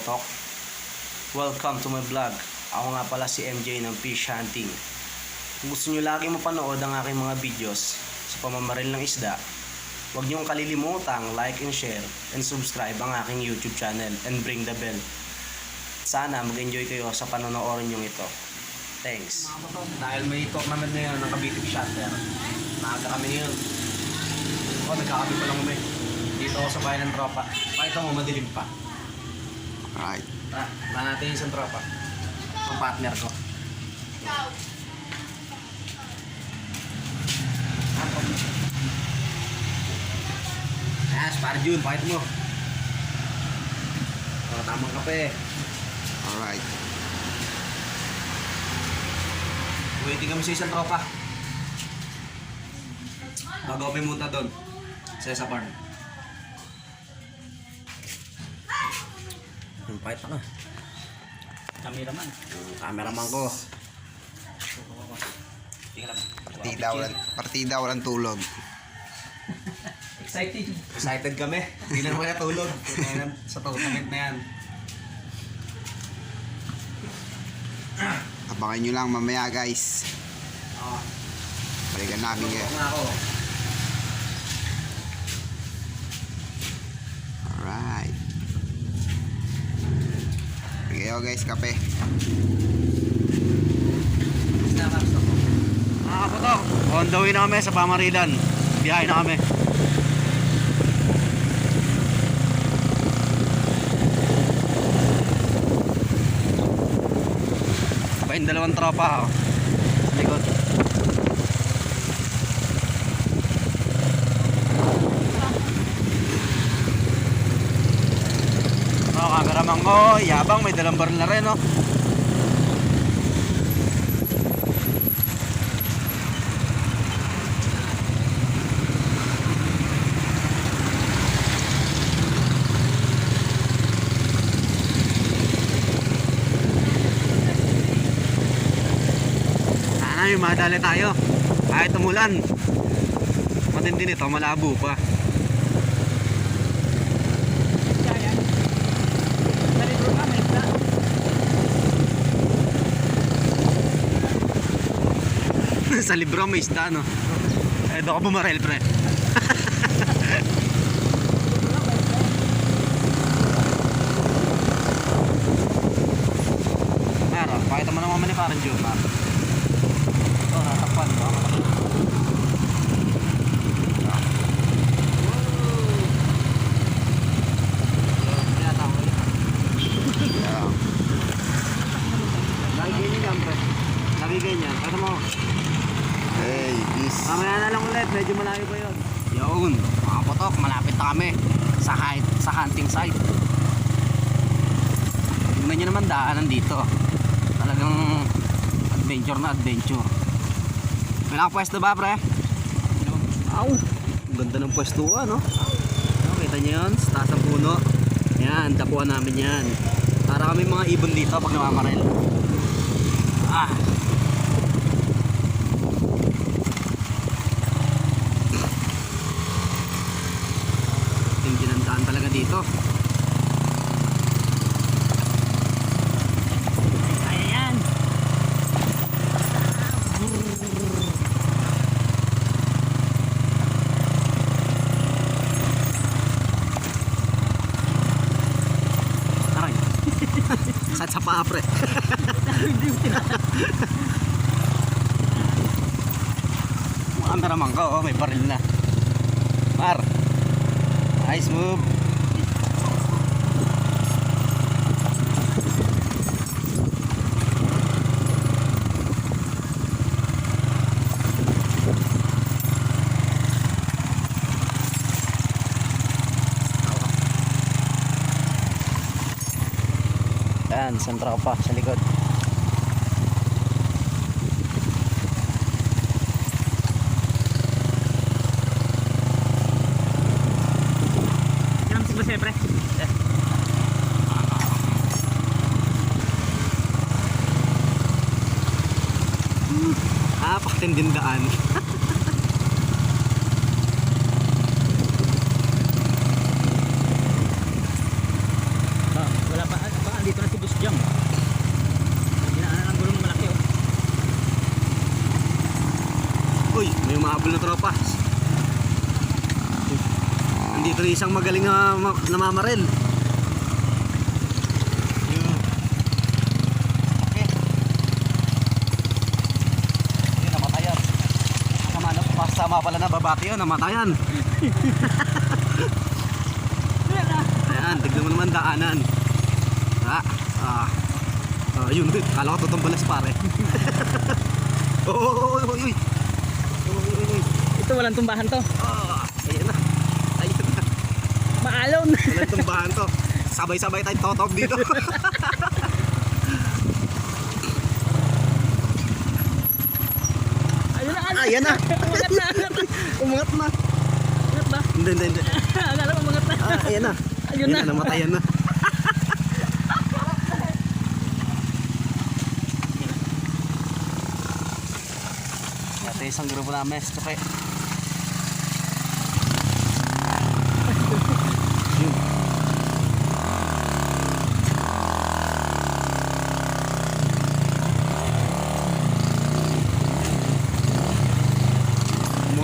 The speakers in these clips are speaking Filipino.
Potok. Welcome to my vlog. Ako nga pala si MJ ng Fish Hunting. Kung gusto nyo lagi mapanood ang aking mga videos sa pamamaril ng isda, huwag nyo kalilimutang like and share and subscribe ang aking YouTube channel and ring the bell. Sana mag-enjoy kayo sa panonoodin nyo ito. Thanks. Dahil may tournament na yun ng Cavite Shutter, maaga kami ngayon. Nagkakabi pa lang kami. Dito ako sa bahay ng tropa. Pakita mo, madilim pa. Alright. Natin yung isang tropa. Ang partner ko. Yes, para June, pakita mo. Tamang kape. Alright. Waiting kami sa isang tropa. Bago kami munta doon. Sa barn. Pakit na ka. Cameraman. Cameraman ko. Partida walang tulog. Excited. Excited kami. Hindi na naman natulog. Sa tournament na yan. Abangan nyo lang mamaya guys. Balikan namin kayo. Nga ako. Alright. Bigay ako guys, kape. Potok. On the way na kami sa Pamarilan. Biyahe na kami. Pa yung dalawang tropa. Sa likod. Cameraman ko, yabang, may dalang baril na rin, no? Sana yung madali tayo. Kahit umulan. Matindi nito, malabo pa. Sa libro may isda, no? Eh, doon ka bumarel, pre. Mara, pakita mo naman ni parang June, Mara. Ito, natakpan. Lagi ganyan yan, pre. Lagi ganyan. Pakita mo. Hey, peace. Mamaya na lang ulit, medyo malayo pa yun. Yun, mga potok, malapit na kami sa hunting site. Tingnan nyo naman daanan dito. Talagang adventure na adventure. May nakapwesto ba, pre? Aw, ang ganda ng pwestuan, no? Kita nyo yun, sa taas ng puno. Yan, dapuan namin yan. Para kami mga ibon dito pag namamaril. Ginandaan talaga dito. Ayan. Aray. Sa paa, pre. Cameraman ko, oh, may baril na. Par. Nice move. Yan, sentra pa sa likod. Siyempre. Pakatinding daan. Wala pa. Uy, may umahabol na tropa. Nandito na isang magaling na namamarel. Yun, namatayan. Kasama pala na babati yun, namatayan. Ayan, tignan mo naman daanan. Yun, kala ko tutumbalas pare. Uy. Ito walang tumbahan to. Ayan na. Maalon. Walang tumbahan to. Sabay-sabay tayong totop dito. Ayun na. Ayan na. Umangat na. Umangat na. Umangat ba? Hindi. Akala ko umangat na. Ayan na. Ayun na. Namatayan na. Ito isang grupo namin. Okay. Yun.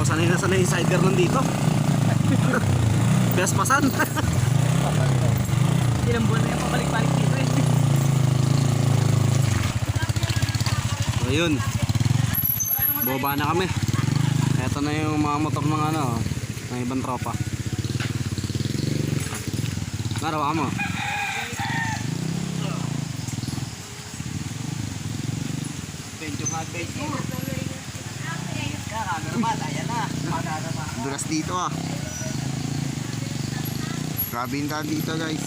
Sanay na sanay yung sidecar nandito. Pespasan. Ilang buwan na yung pabalik-balik dito eh. Ayun. Boba na kami. Ito na yung mga motor ng ano, ng ibang tropa. Narawa mo. Benjo mag-benjo. Dulas dito ah. Grabe yung daan dito guys.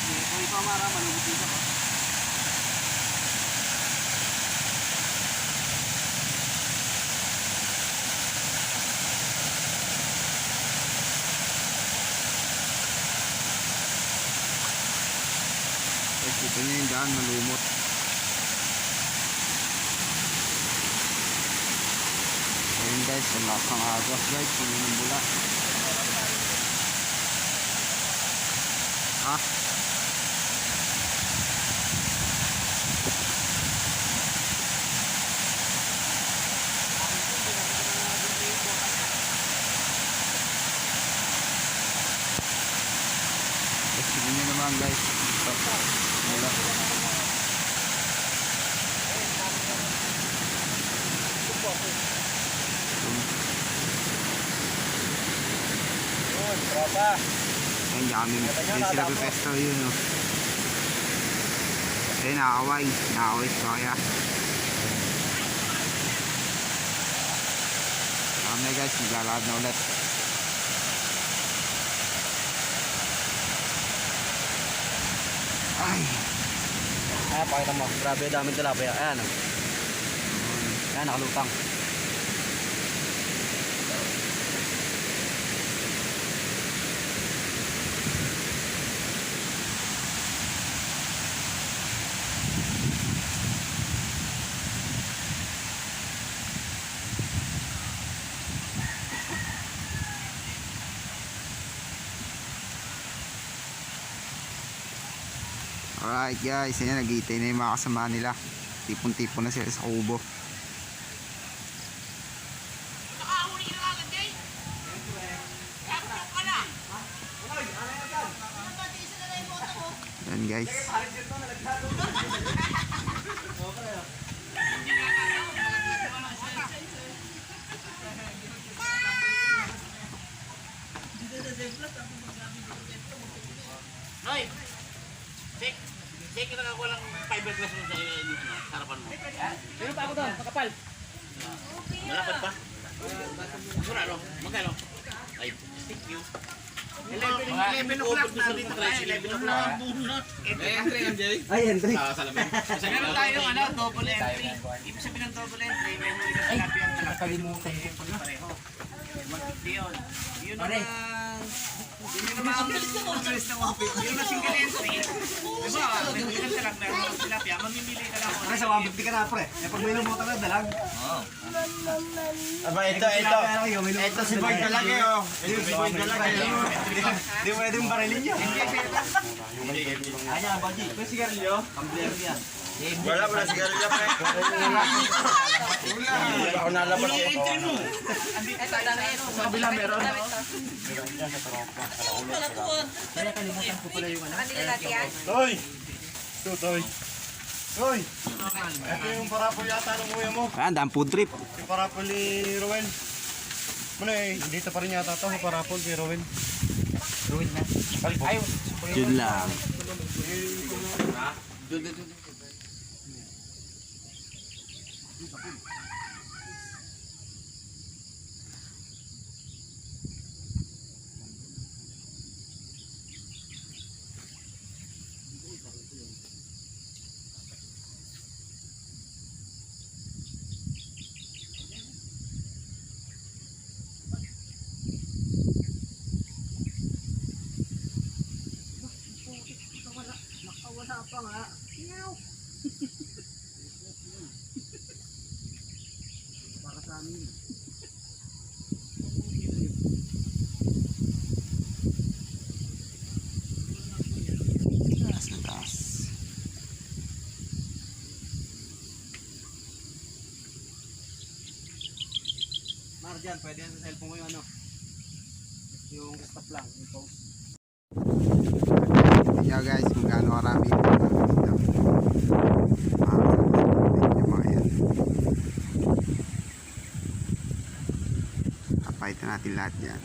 Ito yung pamara, malubot dito. Kita nyo yung daan, malumot. Ayun guys, ang lakas ng agos guys, kung yun ang bula. Tignan nyo naman guys. Wala. Ayun, yamin. Ayun sila pipesto yun. Oh. Ayun, nakakaway. Nakakaway sa kaya. Kami guys, maglalakad na ulit. Ay. Ayan, pakita mo. Grabe, daming tilapia. Ayan. Ayan, nakalutang. Alright guys, ayan, nag-iitay na yung mga kasama nila. Tipon-tipon na sila sa kubo. Ayan guys. Noy! Check kita ako lang fiberglass mo sa harapan mo. Meron pa ako doon, makapal. Malapad pa? Sigurado? Magkano? Ay, thank you. 11 o'clock na dito tayo. 11 o'clock. Ay, entry. Meron tayo double entry. Ibig sabihin ng double entry, may huli ka sa lapi ang kalaki. Pareho. Yun. Yun ang... Yun ang yun ang single entry. Diba? Nagbilang ka lang na tilapia, mamimili ka lang. Sa 150 ka na pre. Pag may lumutang na dalag. Aba, ito si Boy talaga oh. Ito si Boy talaga Hindi pwedeng barilin yun. Ayan, Baji. May sigarilyo? Pambler niya. Wala pa na sigarilyo pa eh. Wala ako nalabas eh. Sa kabila meron. Toy! Ito, Toy. Toy! Ito yung parapol yata ng kuya mo. Ayan, daan food trip. Yung parapol ni Rowen. Muna eh, dito pa rin yata ito. Yung parapol kay Rowen. Rowen na? Ayaw. Yun lang. Taas na taas. Marjan, pwede yan sa cellphone ko yung ano. Yung stop lang, yung pause. Yeah guys, kung gaano karami yung mga yan. Kapaitan natin lahat yan.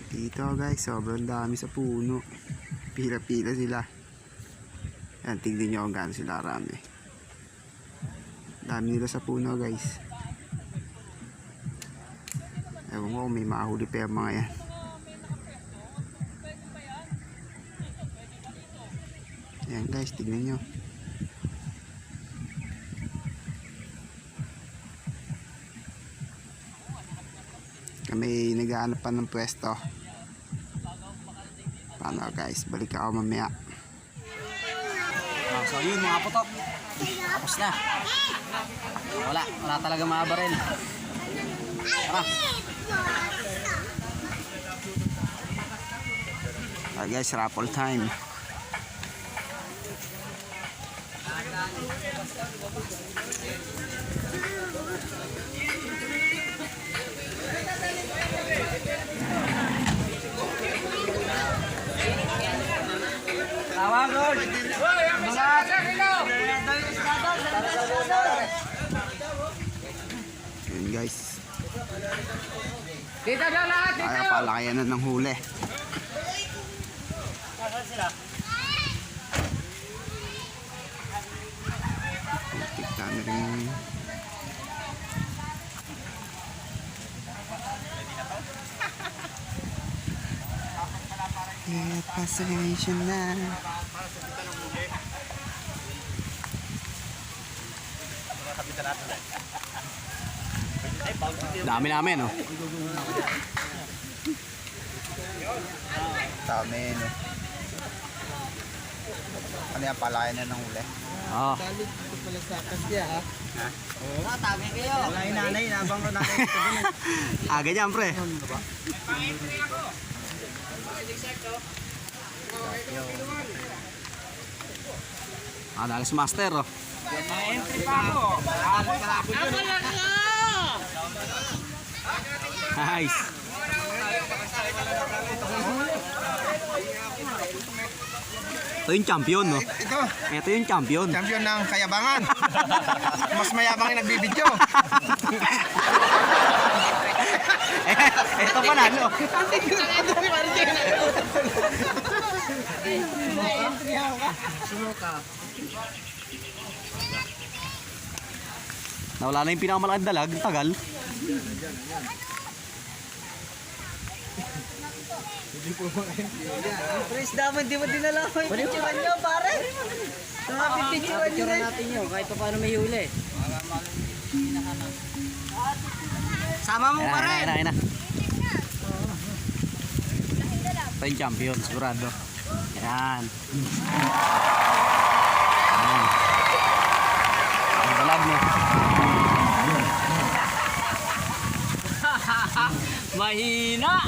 Dito guys, sobrang dami sa puno. Pila-pila sila. Yan, tignan nyo kung gaano sila karami. Dami nila sa puno guys. Ewan ko kung may mahuli pa yung mga yan. Yan guys, tignan nyo. Kami naghahanap pa ng pwesto. Paano guys, balik ako mamaya. So yun mga putok. Tapos na. Wala talaga mabaril. Tara. Guys, raffle time. Tawagod! Yun guys. Dito daw lahat! Kaya palakayan na ng huli. Tikta na rin. Kaya pasensya na. Dami namin oh. Dami no. Ano yan, palakayan na ng huli? Oh. Wala yung nanay, nabang ko nanay. Aga dyan pre. Dalis master oh. Entry pa ako. Ako lang Nice. Ito yung champion no. Ito, Ito yung champion. champion ng kayabangan. Mas mayabang yung nagbibidyo. Ito panalo. Nawala na yung pinakamalaking dalag, tagal. Pres, dapat di mo dinala ko yung picturean nyo, pare. Picturean nyo rin. natin yun, kahit pa paano may huli. Sama mo, pare. Ayun na. Ito yung champion, sigurado. Yan. Yan. Ang balag mo. Mahina!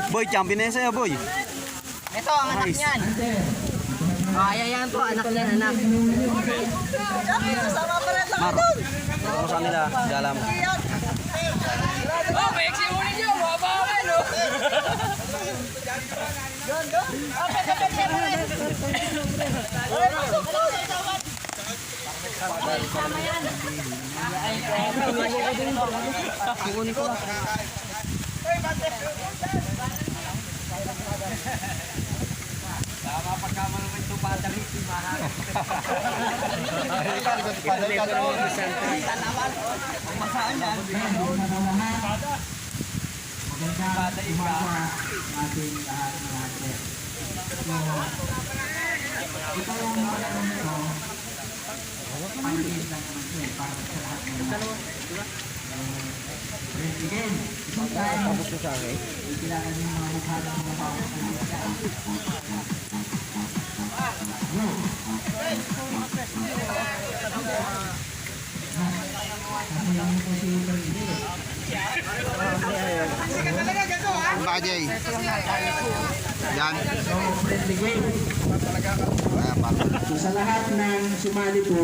Boy, champion na yan sa'yo, boy. Ito, ang anak Nice. niyan. Ayan po, anak niyan, anak. Sama pa rin lang. Mar, kung saan nila, galam. Oh, may eksihuli nyo! Mabawan, no? Baka Jay. Yan. So sa lahat ng sumali po,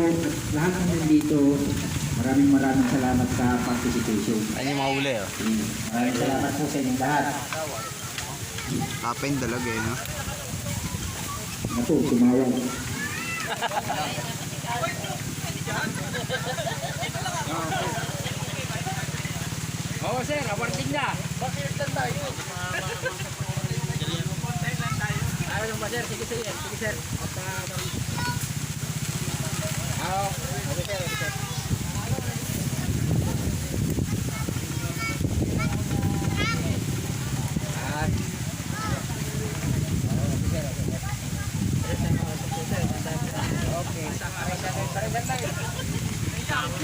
lahat ng nandito, maraming salamat sa participation. Ayun yung mga uli, oh. Maraming salamat po sa inyong lahat. Tapay yung dalag eh, no? Na po, sumawag. Oo, sir, awarding na. Ayaw ba, sir? Sige, sir. Sige, sir.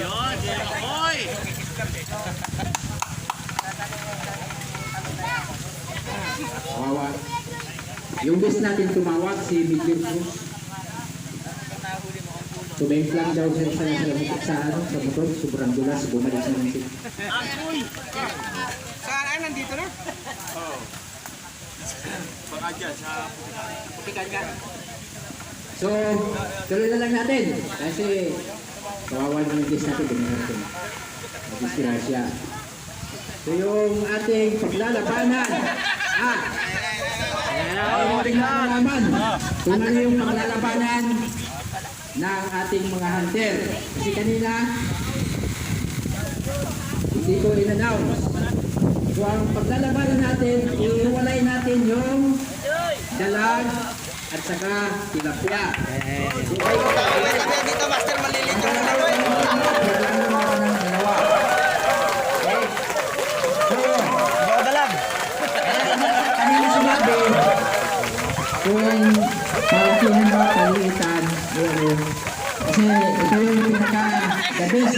Yun, boy! Kawawa. Yung best natin tumawag, si Miguel Cruz. Tumengk lang daw siya sa motor, sobrang dulas, bumalik sa musik. Saan ay nandito na? Baka dyan sa... So, tuloy na lang natin. Kasi, kawawa naman yung best natin, ganyan natin. Mag-disgrasya. So, yung ating paglalabanan. Ay, ating malalaman kung ano yung paglalabanan ng ating mga hunter. Kasi kanina, hindi ko in-announce. So, ang paglalabanan natin, iiwalay natin yung dalag at saka tilapia. Dito, master, malilit yung Dalawa. Okay. So, Ikaw dalag. kanina sinabi, kung malakihan ba, paliitan, yun. Kasi ito yung pinaka-the best.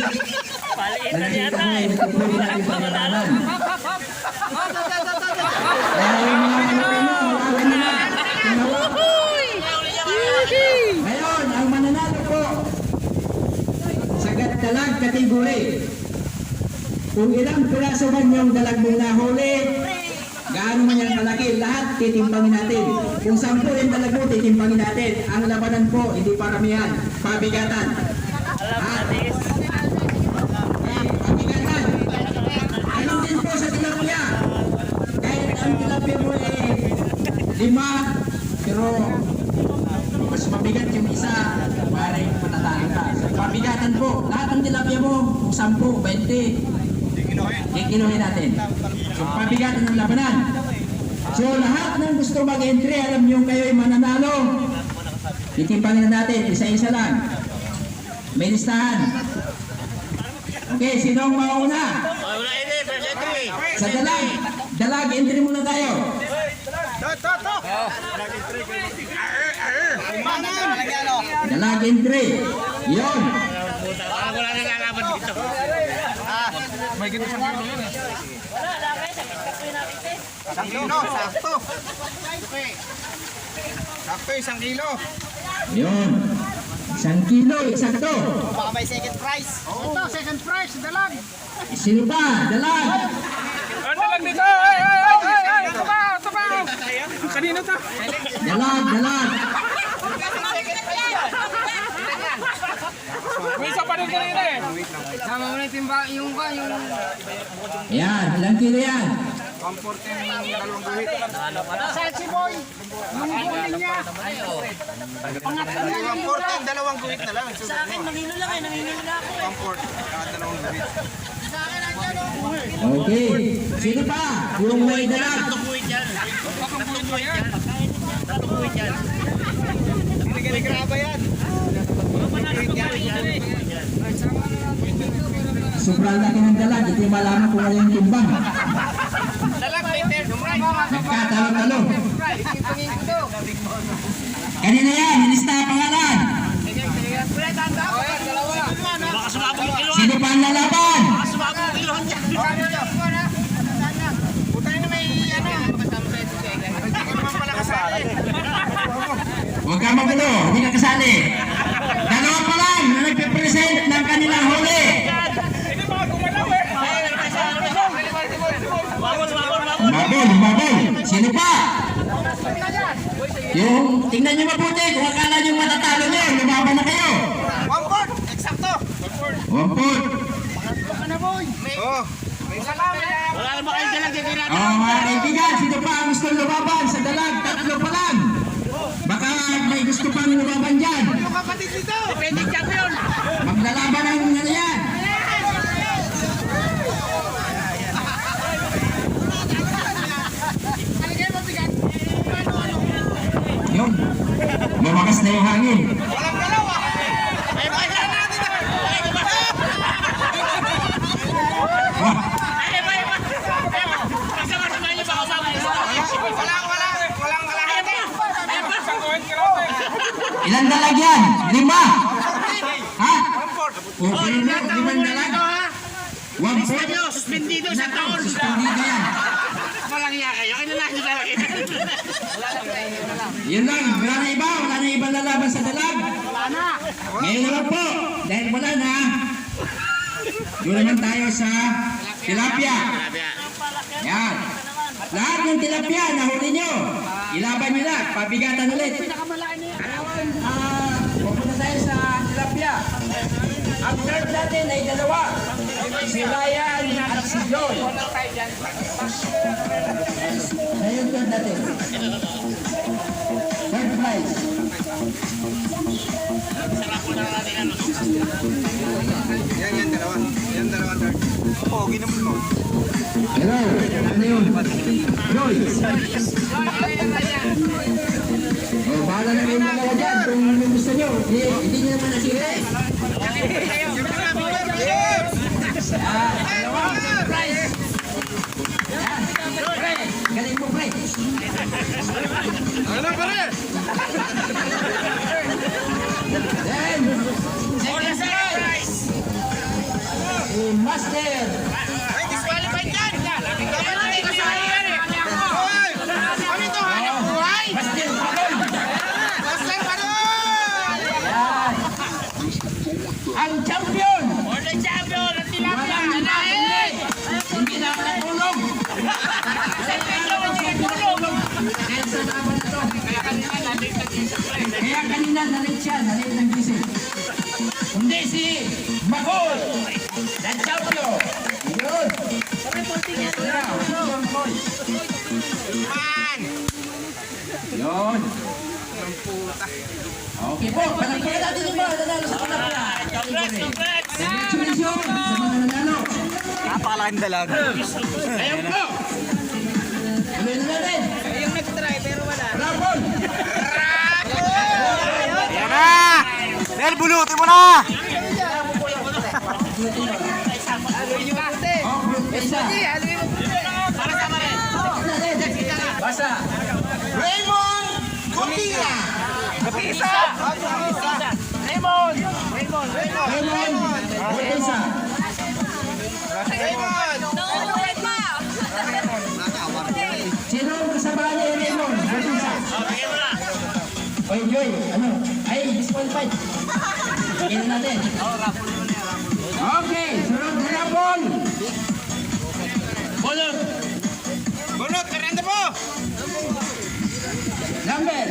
Paliitan yata eh. Ito po rin natin paglalaban. Kaya yung mga Pilipino, wala na. Ngayon, ang mananalo po sa dalag kategory. Kung ilang piraso man yung dalag mong nahuli, gaano man yan malaki, lahat titimpangin natin. Kung 10 yung dalag mo, titimpangin natin. Ang labanan po, hindi paramihan, pabigatan. Pabigatan. Ganun din po sa tilapia. Kahit ang tilapia mo 5, pero mas mabigat yung isa, parang matatalo ka. So, pabigatan po. Lahat ng tilapia mo, kung 10, 20, kikiluhin natin. So, pabigatan ng labanan. So, lahat ng gusto mag-entry, alam nyo kayo'y mananalo. Titipangin na natin, isa-isa lang. May listahan. Okay, sinong mauna? Sa dalag. Dalag, entry muna tayo. Dalag, entry. Yun. Wala nang lalaban dito. Isang kilo, sakto. Sakto, 1 kilo. Yun. 1 kilo, eksakto. Baka may second prize. Ito, second prize, dalag. Sino pa? Dalag. Dalag, dalag. Yan, ilang kilo yan? Dalawang porte, 2 guhit na lang. Sa akin, nangino lang eh, nangino na ako eh. 1 porte, 2 guhit. Okay. Sino pa? Yung may dalag. Graba yan. Sobrang laki ng dalag. Ito yung malaman kung ano yung timbang. Nagkatalo-talo. Kanina yan, nilista ang pangalan. Baka sumabog yung kiluhan. Sino pa ang lalaban? Baka sumabog yung kiluhan dyan. Huwag ka magulo, hindi ka kasali. Dalawa pa lang na nagpipresent ng kanilang huli. Babol. Sino pa? Yung, tingnan nyo mabuti, kung akala nyo matatalo nyo, lumaban na kayo. 1 porte, eksakto. 1 point. Oh, Wala na ba kayong dalag yung ginagawa? Oh, mga kaibigan, sino pa ang gusto lumaban sa dalag? 3 pa lang. Baka may gusto pang lumaban dyan. yung kapatid nito. Depende champion. Maglalaban ang ano yan. Yun. Lumakas na yung hangin. Walang dalawa. Ay, bayan natin na. Wah, Pagsama-sama niyo baka sumabog. Walang kalahati. ilan dalag yan? 5? Ha? Okay na, 5 dalag? 1 point? Nyo, suspendido sa taon. Suspendido yan. Walang iya kayo. Ano na nyo talaga? Yun lang, wala na iba, wala na ibang lalaban sa dalag. Wala na. Ngayon naman po, dahil wala na, doon naman tayo sa tilapia. Yan. Lahat ng tilapia, nahuli nyo. Ilaban nyo na, pabigatan ulit. Pupunta tayo sa tilapia. Ang third natin ay 2. Si Ryan at si John. Ayun third natin. Third prize. Yan, dalawa. Yan, dalawa, third. Pogi naman mo. Hello, ano yun? Joy. Oh, bahala na kayo mga dyan. Kung gusto nyo, hindi nyo naman nasira eh. Galing mo, pre. Ano pa rin? Then, Master. Ay, disqualified yan! Dapat na disqualified yan eh! Hoy! Ano ito? Hanap buhay? Master Padol. Master Padol! Yan. Ang champion. Order champion at tilapia. Walang nanahin. Hindi na nakatulog. Dahil sa laban na to. Kaya kanina nalit siya, nalit ng gising. Hindi si Magol. Dan champion. Yun. Man! Yun. Okay po, palagpagan natin yung mga nanalo sa palapala. Congrats! Congratulations sa mga nanalo. napakalaking dalag. Ayun po! Tuloy na natin. Yung nag-try pero wala. Rapol! Ayan na! Nel, bunutin mo na! Haluin yung puti. Oh, group na isa. Hindi, haluin yung puti. Basa. Raymond Cotilla! Raymond! Group na isa. Sino ang kasama niya yung Raymond? Group na isa. Oy, Joy, ano? Ay, disqualified. Tingnan natin. Okay, sunod na Rapol. Bunot, karanda po! Number.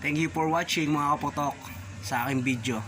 Thank you for watching mga kapotok sa aking video.